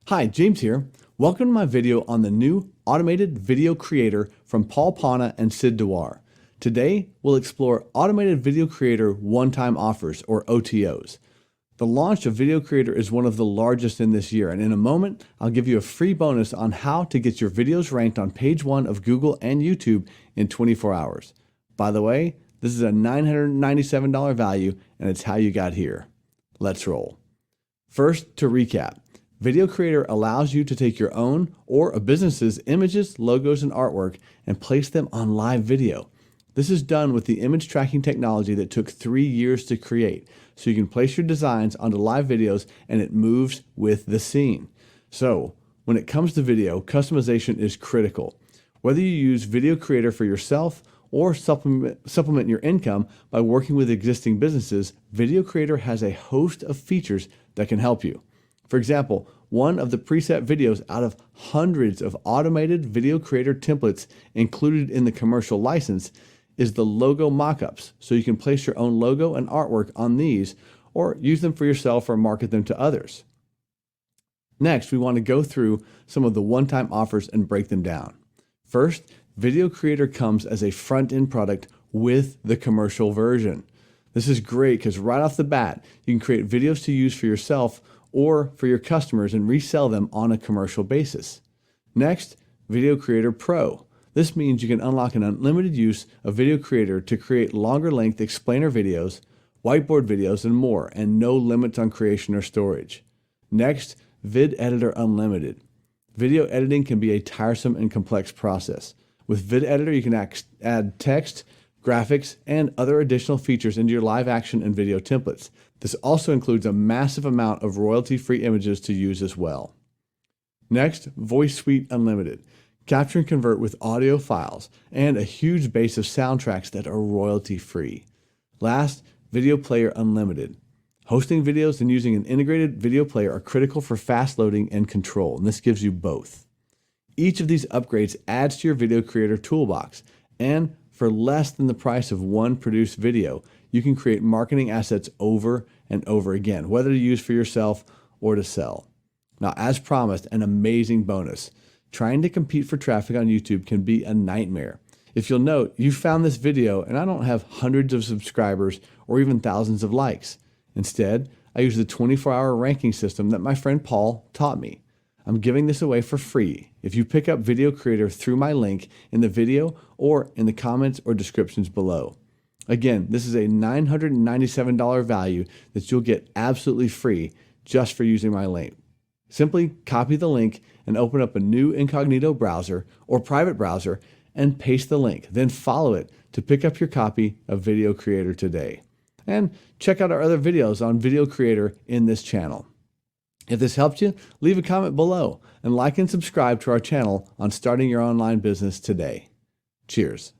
Hi, James here. Welcome to my video on the new automated video creator from Paul Pana and Sid Dewar. Today, we'll explore automated video creator one-time offers, or OTOs. The launch of Video Creator is one of the largest in this year, and in a moment, I'll give you a free bonus on how to get your videos ranked on page 1 of Google and YouTube in 24 hours. By the way, this is a $997 value, and it's how you got here. Let's roll. First, to recap. Video Creator allows you to take your own or a business's images, logos, and artwork and place them on live video. This is done with the image tracking technology that took 3 years to create, so you can place your designs onto live videos and it moves with the scene. So, when it comes to video, customization is critical. Whether you use Video Creator for yourself or supplement your income by working with existing businesses, Video Creator has a host of features that can help you. For example, one of the preset videos out of hundreds of automated Video Creator templates included in the commercial license is the logo mockups, so you can place your own logo and artwork on these or use them for yourself or market them to others. Next, we want to go through some of the one-time offers and break them down. First, Video Creator comes as a front-end product with the commercial version. This is great because right off the bat, you can create videos to use for yourself or for your customers and resell them on a commercial basis. Next, Video Creator Pro. This means you can unlock an unlimited use of Video Creator to create longer length explainer videos, whiteboard videos, and more, and no limits on creation or storage. Next, Vid Editor Unlimited. Video editing can be a tiresome and complex process. With Vid Editor, you can add text, graphics, and other additional features into your live action and video templates. This also includes a massive amount of royalty-free images to use as well. Next, Voice Suite Unlimited. Capture and convert with audio files and a huge base of soundtracks that are royalty-free. Last, Video Player Unlimited. Hosting videos and using an integrated video player are critical for fast loading and control, and this gives you both. Each of these upgrades adds to your Video Creator toolbox, and for less than the price of one produced video, you can create marketing assets over and over again, whether to use for yourself or to sell. Now, as promised, an amazing bonus. Trying to compete for traffic on YouTube can be a nightmare. If you'll note, you found this video and I don't have hundreds of subscribers or even thousands of likes. Instead, I use the 24-hour ranking system that my friend Paul taught me. I'm giving this away for free if you pick up Video Creator through my link in the video or in the comments or descriptions below. Again, this is a $997 value that you'll get absolutely free just for using my link. Simply copy the link and open up a new incognito browser or private browser and paste the link. Then follow it to pick up your copy of Video Creator today. And check out our other videos on Video Creator in this channel. If this helped you, leave a comment below and like and subscribe to our channel on starting your online business today. Cheers.